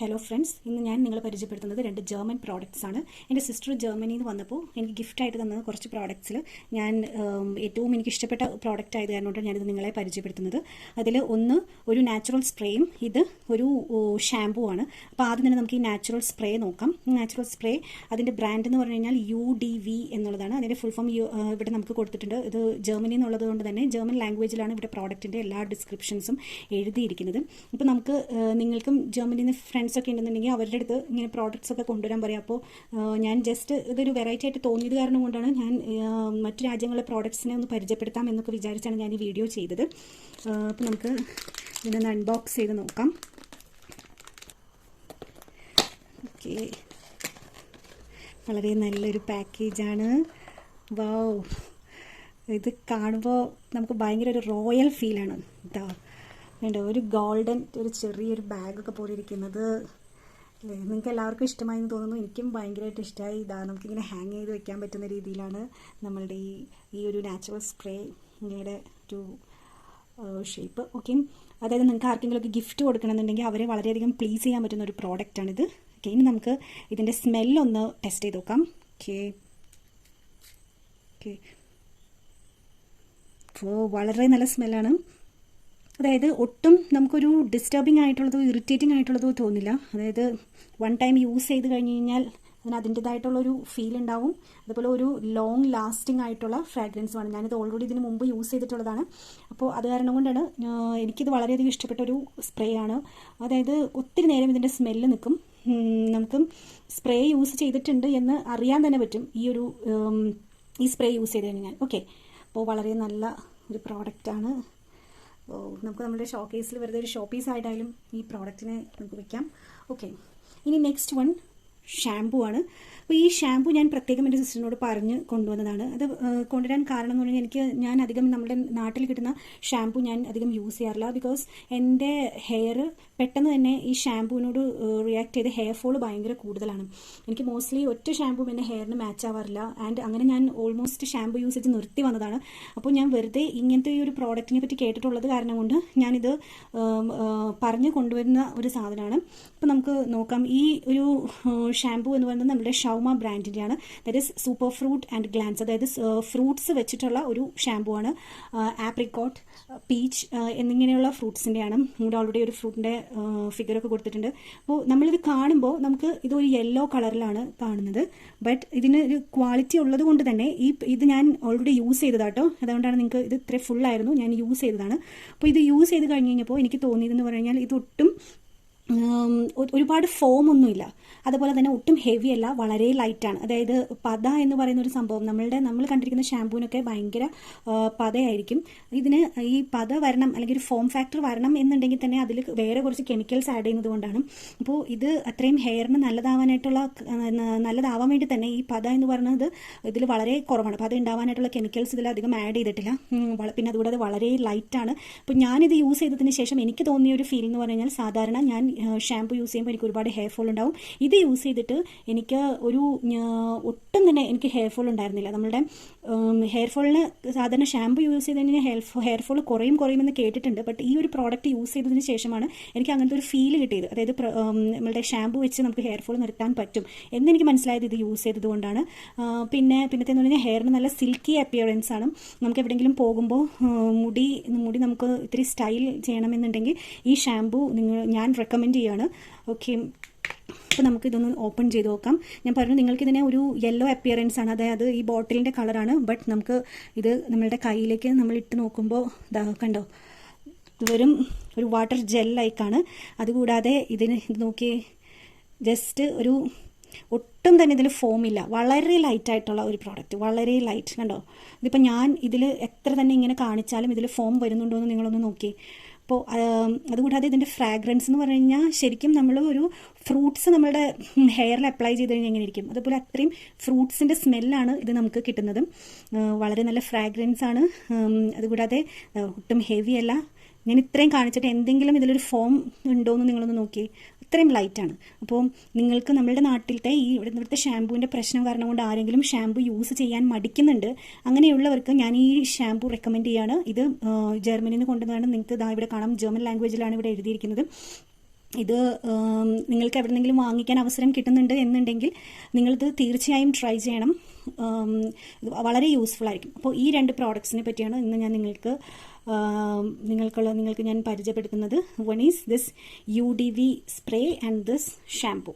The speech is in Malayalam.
ഹലോ ഫ്രണ്ട്സ്, ഇന്ന് ഞാൻ നിങ്ങളെ പരിചയപ്പെടുത്തുന്നത് 2 ജർമ്മൻ പ്രോഡക്റ്റ്സ് ആണ്. എൻ്റെ സിസ്റ്റർ ജർമ്മനിയിൽ നിന്ന് വന്നപ്പോൾ എനിക്ക് ഗിഫ്റ്റായിട്ട് തന്ന കുറച്ച് പ്രോഡക്റ്റ്സിൽ ഞാൻ ഏറ്റവും എനിക്ക് ഇഷ്ടപ്പെട്ട പ്രോഡക്റ്റ് ആയത് കാരണമാണ് ഞാനിത് നിങ്ങളെ പരിചയപ്പെടുത്തുന്നത്. അതിൽ ഒന്ന് ഒരു നാച്ചുറൽ സ്പ്രേയും ഇത് ഒരു ഷാമ്പൂ ആണ്. അപ്പോൾ ആദ്യം തന്നെ നമുക്ക് ഈ നാച്ചുറൽ സ്പ്രേ നോക്കാം. നാച്ചുറൽ സ്പ്രേ അതിൻ്റെ ബ്രാൻഡ് എന്ന് പറഞ്ഞു കഴിഞ്ഞാൽ UDV എന്നുള്ളതാണ്. അതിൻ്റെ ഫുൾ ഫോം ഇവിടെ നമുക്ക് കൊടുത്തിട്ടുണ്ട്. ഇത് ജർമ്മനി എന്നുള്ളത് കൊണ്ട് തന്നെ ജർമ്മൻ ലാംഗ്വേജിലാണ് ഇവിടെ പ്രോഡക്റ്റിൻ്റെ എല്ലാ ഡിസ്ക്രിപ്ഷൻസും എഴുതിയിരിക്കുന്നത്. ഇപ്പോൾ നമുക്ക് നിങ്ങൾക്കും ജർമ്മനിയിൽ നിന്ന് ഫ്രണ്ട്സൊക്കെ ഉണ്ടെന്നുണ്ടെങ്കിൽ അവരുടെ അടുത്ത് ഇങ്ങനെ പ്രോഡക്റ്റ്സ് ഒക്കെ കൊണ്ടുവരാൻ പറയാം. അപ്പോൾ ഞാൻ ജസ്റ്റ് ഇതൊരു വെറൈറ്റി ആയിട്ട് തോന്നിയത് കാരണം കൊണ്ടാണ് ഞാൻ മറ്റു രാജ്യങ്ങളിലെ പ്രോഡക്ട്സിനെ ഒന്ന് പരിചയപ്പെടുത്താം എന്നൊക്കെ വിചാരിച്ചാണ് ഞാൻ ഈ വീഡിയോ ചെയ്തത്. അപ്പോൾ നമുക്ക് ഇതിനൊന്ന് അൺബോക്സ് ചെയ്ത് നോക്കാം. ഓക്കെ, വളരെ നല്ലൊരു പാക്കേജാണ്. വൗ, ഇത് കാണുമ്പോൾ നമുക്ക് ഭയങ്കര ഒരു റോയൽ ഫീലാണ്. ഇതാ വേണ്ട ഒരു ഗോൾഡൻ ഒരു ചെറിയൊരു ബാഗൊക്കെ പോലെ ഇരിക്കുന്നത് നിങ്ങൾക്ക് എല്ലാവർക്കും ഇഷ്ടമായി എന്ന് തോന്നുന്നു. എനിക്കും ഭയങ്കരമായിട്ട് ഇഷ്ടമായി. ഇതാ നമുക്കിങ്ങനെ ഹാങ് ചെയ്ത് വെക്കാൻ പറ്റുന്ന രീതിയിലാണ് നമ്മളുടെ ഈ ഒരു നാച്ചുറൽ സ്പ്രേയുടെ ഒരു ഷേപ്പ്. ഓക്കെ, അതായത് നിങ്ങൾക്ക് ആർക്കെങ്കിലും ഒക്കെ ഗിഫ്റ്റ് കൊടുക്കണമെന്നുണ്ടെങ്കിൽ അവരെ വളരെയധികം പ്ലീസ് ചെയ്യാൻ പറ്റുന്ന ഒരു പ്രോഡക്റ്റാണിത്. ഓക്കെ, ഇനി നമുക്ക് ഇതിൻ്റെ സ്മെല്ലൊന്ന് ടെസ്റ്റ് ചെയ്ത് നോക്കാം. ഓക്കെ ഓക്കെ ഓ, വളരെ നല്ല സ്മെല്ലാണ്. അതായത് ഒട്ടും നമുക്കൊരു ഡിസ്റ്റർബിംഗ് ആയിട്ടുള്ളതോ ഇറിറ്റേറ്റിംഗ് ആയിട്ടുള്ളതോ തോന്നില്ല. അതായത് വൺ ടൈം യൂസ് ചെയ്ത് കഴിഞ്ഞ് കഴിഞ്ഞാൽ അതിന് അതിൻ്റെതായിട്ടുള്ളൊരു ഫീൽ ഉണ്ടാവും. അതുപോലെ ഒരു ലോങ് ലാസ്റ്റിംഗ് ആയിട്ടുള്ള ഫ്രാഗ്രൻസുമാണ്. ഞാനിത് ഓൾറെഡി ഇതിന് മുമ്പ് യൂസ് ചെയ്തിട്ടുള്ളതാണ്. അപ്പോൾ അത് കാരണം കൊണ്ടാണ് എനിക്കിത് വളരെയധികം ഇഷ്ടപ്പെട്ട ഒരു സ്പ്രേ ആണ്. അതായത് ഒത്തിരി നേരം ഇതിൻ്റെ സ്മെല്ല് നിൽക്കും. നമുക്ക് സ്പ്രേ യൂസ് ചെയ്തിട്ടുണ്ട് എന്ന് അറിയാൻ തന്നെ പറ്റും ഈ സ്പ്രേ യൂസ് ചെയ്ത് കഴിഞ്ഞാൽ. ഓക്കെ, അപ്പോൾ വളരെ നല്ല ഒരു പ്രോഡക്റ്റാണ്. നമുക്ക് നമ്മുടെ ഷോക്കേസിൽ വെറുതെ ഒരു ഷോ പീസ് ആയിട്ടായാലും ഈ പ്രോഡക്റ്റിനെ നമുക്ക് വയ്ക്കാം. ഓക്കെ, ഇനി നെക്സ്റ്റ് വൺ ഷാമ്പൂ ആണ്. അപ്പോൾ ഈ ഷാമ്പൂ ഞാൻ പ്രത്യേകം എൻ്റെ സിസ്റ്ററിനോട് പറഞ്ഞ് കൊണ്ടുവന്നതാണ്. അത് കൊണ്ടുവരാൻ കാരണം എന്ന് പറഞ്ഞാൽ ഞാൻ അധികം നമ്മുടെ നാട്ടിൽ കിട്ടുന്ന ഷാമ്പൂ ഞാൻ അധികം യൂസ് ചെയ്യാറില്ല. ബിക്കോസ് എൻ്റെ ഹെയർ പെട്ടെന്ന് തന്നെ ഈ ഷാമ്പൂവിനോട് റിയാക്ട് ചെയ്ത് ഹെയർ ഫോൾ ഭയങ്കര കൂടുതലാണ്. എനിക്ക് മോസ്റ്റ്ലി ഒറ്റ ഷാമ്പൂ എൻ്റെ ഹെയറിന് മാച്ച് ആവാറില്ല. ആൻഡ് അങ്ങനെ ഞാൻ ഓൾമോസ്റ്റ് ഷാമ്പൂ യൂസേജ് നിർത്തി വന്നതാണ്. അപ്പോൾ ഞാൻ വെറുതെ ഇങ്ങനത്തെ ഈ ഒരു പ്രോഡക്റ്റിനെ പറ്റി കേട്ടിട്ടുള്ളത് കാരണം കൊണ്ട് ഞാനിത് പറഞ്ഞ് കൊണ്ടുവരുന്ന ഒരു സാധനമാണ്. അപ്പോൾ നമുക്ക് നോക്കാം. ഈ ഒരു ഷാമ്പൂ എന്ന് പറയുന്നത് നമ്മുടെ ഷൗമ ബ്രാൻഡിൻ്റെയാണ്. That is super fruit and glance. അതായത് ഫ്രൂട്ട്സ് വെച്ചിട്ടുള്ള ഒരു ഷാമ്പൂ ആണ്. ആപ്രിക്കോട്ട്, പീച്ച് എന്നിങ്ങനെയുള്ള ഫ്രൂട്ട്സിൻ്റെയാണ്. ഇവിടെ ഓൾറെഡി ഒരു ഫ്രൂട്ടിൻ്റെ ഫിഗറൊക്കെ കൊടുത്തിട്ടുണ്ട്. അപ്പോൾ നമ്മളിത് കാണുമ്പോൾ നമുക്ക് ഇതൊരു യെല്ലോ കളറിലാണ് കാണുന്നത്. ബട്ട് ഇതിന് ഒരു ക്വാളിറ്റി ഉള്ളത് കൊണ്ട് തന്നെ ഇത് ഞാൻ ഓൾറെഡി യൂസ് ചെയ്തതാട്ടോ. അതുകൊണ്ടാണ് നിങ്ങൾക്ക് ഇത് ഇത്ര ഫുള്ളായിരുന്നു, ഞാൻ യൂസ് ചെയ്തതാണ്. അപ്പോൾ ഇത് യൂസ് ചെയ്ത് കഴിഞ്ഞ് കഴിഞ്ഞപ്പോൾ എനിക്ക് തോന്നിയതെന്ന് പറഞ്ഞു കഴിഞ്ഞാൽ ഇതൊട്ടും ഒരുപാട് ഫോം ഒന്നുമില്ല. അതുപോലെ തന്നെ ഒട്ടും ഹെവി അല്ല, വളരെ ലൈറ്റാണ്. അതായത് പത എന്ന് പറയുന്ന ഒരു സംഭവം നമ്മൾ കണ്ടിരിക്കുന്ന ഷാമ്പൂവിനൊക്കെ ഭയങ്കര പതയായിരിക്കും. ഇതിന് ഈ പത വരണം അല്ലെങ്കിൽ ഒരു ഫോം ഫാക്ടർ വരണം എന്നുണ്ടെങ്കിൽ തന്നെ അതിൽ വേറെ കുറച്ച് കെമിക്കൽസ് ആഡ് ചെയ്യുന്നത് കൊണ്ടാണ്. അപ്പോൾ ഇത് അത്രയും ഹെയറിന് നല്ലതാവാൻ വേണ്ടി തന്നെ ഈ പത എന്ന് പറയുന്നത് ഇതിൽ വളരെ കുറവാണ്. പത ഉണ്ടാവാനായിട്ടുള്ള കെമിക്കൽസ് ഇതിൽ അധികം ആഡ് ചെയ്തിട്ടില്ല. പിന്നെ അതുകൂടാതെ വളരെ ലൈറ്റാണ്. അപ്പോൾ ഞാനിത് യൂസ് ചെയ്തതിന് ശേഷം എനിക്ക് തോന്നിയ ഒരു ഫീൽ എന്ന് പറഞ്ഞു കഴിഞ്ഞാൽ, സാധാരണ ഞാൻ ഷാമ്പൂ യൂസ് ചെയ്യുമ്പോൾ എനിക്ക് ഒരുപാട് ഹെയർ ഫോൾ ഉണ്ടാവും. ഇത് യൂസ് ചെയ്തിട്ട് എനിക്ക് ഒട്ടും തന്നെ എനിക്ക് ഹെയർ ഫോൾ ഉണ്ടായിരുന്നില്ല. നമ്മുടെ ഹെയർ ഫോളിന് സാധാരണ ഷാമ്പൂ യൂസ് ചെയ്ത് കഴിഞ്ഞാൽ ഹെയർ ഫോൾ കുറയുമെന്ന് കേട്ടിട്ടുണ്ട്. ബട്ട് ഈ ഒരു പ്രോഡക്റ്റ് യൂസ് ചെയ്തതിന് ശേഷമാണ് എനിക്ക് അങ്ങനത്തെ ഒരു ഫീൽ കിട്ടിയത്. അതായത് നമ്മളുടെ ഷാമ്പൂ വെച്ച് നമുക്ക് ഹെയർ ഫോൾ നിർത്താൻ പറ്റും എന്നെനിക്ക് മനസ്സിലായത് ഇത് യൂസ് ചെയ്തത് കൊണ്ടാണ്. പിന്നത്തേന്ന് പറഞ്ഞാൽ ഹെയറിന് നല്ല സിൽക്കി അപ്പിയറൻസ് ആണ്. നമുക്ക് എവിടെയെങ്കിലും പോകുമ്പോൾ മുടി നമുക്ക് ഇത്തിരി സ്റ്റൈൽ ചെയ്യണമെന്നുണ്ടെങ്കിൽ ഈ ഷാമ്പൂ ഞാൻ റെക്കമെൻഡ് ചെയ്യാണ്. ഓക്കെ, അപ്പോൾ നമുക്കിതൊന്ന് ഓപ്പൺ ചെയ്ത് നോക്കാം. ഞാൻ പറഞ്ഞു നിങ്ങൾക്കിതിനെ ഒരു യെല്ലോ അപ്പിയറൻസ് ആണ്, അതായത് ഈ ബോട്ടിലിൻ്റെ കളറാണ്. ബട്ട് നമുക്ക് ഇത് നമ്മളുടെ കയ്യിലേക്ക് നമ്മൾ ഇട്ട് നോക്കുമ്പോൾ ഇതാ കണ്ടോ, വെറും ഒരു വാട്ടർ ജെൽ ലൈക്കാണ്. അതുകൂടാതെ ഇത് നോക്കി, ജസ്റ്റ് ഒട്ടും തന്നെ ഇതിൽ ഫോമില്ല. വളരെ ലൈറ്റായിട്ടുള്ള ഒരു പ്രോഡക്റ്റ്, വളരെ ലൈറ്റ്. കണ്ടോ, ഇതിപ്പോൾ ഞാൻ ഇതിൽ എത്ര തന്നെ ഇങ്ങനെ കാണിച്ചാലും ഇതിൽ ഫോം വരുന്നുണ്ടോ എന്ന് നിങ്ങളൊന്ന് നോക്കി. അപ്പോൾ അതുകൂടാതെ ഇതിൻ്റെ ഫ്രാഗ്രൻസ് എന്ന് പറഞ്ഞു കഴിഞ്ഞാൽ ശരിക്കും നമ്മൾ ഒരു ഫ്രൂട്ട്സ് നമ്മുടെ ഹെയറിൽ അപ്ലൈ ചെയ്ത് കഴിഞ്ഞാൽ എങ്ങനെ ഇരിക്കും അതുപോലെ അത്രയും ഫ്രൂട്ട്സിൻ്റെ സ്മെല്ലാണ് ഇത് നമുക്ക് കിട്ടുന്നത്. വളരെ നല്ല ഫ്രാഗ്രൻസ് ആണ്. അതുകൂടാതെ ഒട്ടും ഹെവി അല്ല. ഞാൻ ഇത്രയും കാണിച്ചിട്ട് എന്തെങ്കിലും ഇതിലൊരു ഫോം ഉണ്ടോ എന്ന് നിങ്ങളൊന്ന് നോക്കി. അത്രയും ലൈറ്റാണ്. അപ്പോൾ നിങ്ങൾക്ക് നമ്മളുടെ നാട്ടിലത്തെ ഇവിടുത്തെ ഷാമ്പൂവിൻ്റെ പ്രശ്നം കാരണം കൊണ്ട് ആരെങ്കിലും ഷാമ്പൂ യൂസ് ചെയ്യാൻ മടിക്കുന്നുണ്ട്, അങ്ങനെയുള്ളവർക്ക് ഞാൻ ഈ ഷാമ്പൂ റെക്കമെൻഡ് ചെയ്യാണ്. ഇത് ജർമ്മനിയിൽ നിന്ന് കൊണ്ടുവന്നാണ്. നിങ്ങൾക്ക് ഇതാ ഇവിടെ കാണാം, ജർമ്മൻ ലാംഗ്വേജിലാണ് ഇവിടെ എഴുതിയിരിക്കുന്നത്. ഇത് നിങ്ങൾക്ക് എവിടെന്നെങ്കിലും വാങ്ങിക്കാൻ അവസരം കിട്ടുന്നുണ്ട് എന്നുണ്ടെങ്കിൽ നിങ്ങളിത് തീർച്ചയായും ട്രൈ ചെയ്യണം. ഇത് വളരെ യൂസ്ഫുൾ ആയിരിക്കും. അപ്പോൾ ഈ 2 പ്രോഡക്ട്സിനെ പറ്റിയാണ് ഇന്ന് ഞാൻ നിങ്ങൾക്ക് ഞാൻ പരിചയപ്പെടുത്തുന്നത്. One is this UDV spray and this shampoo.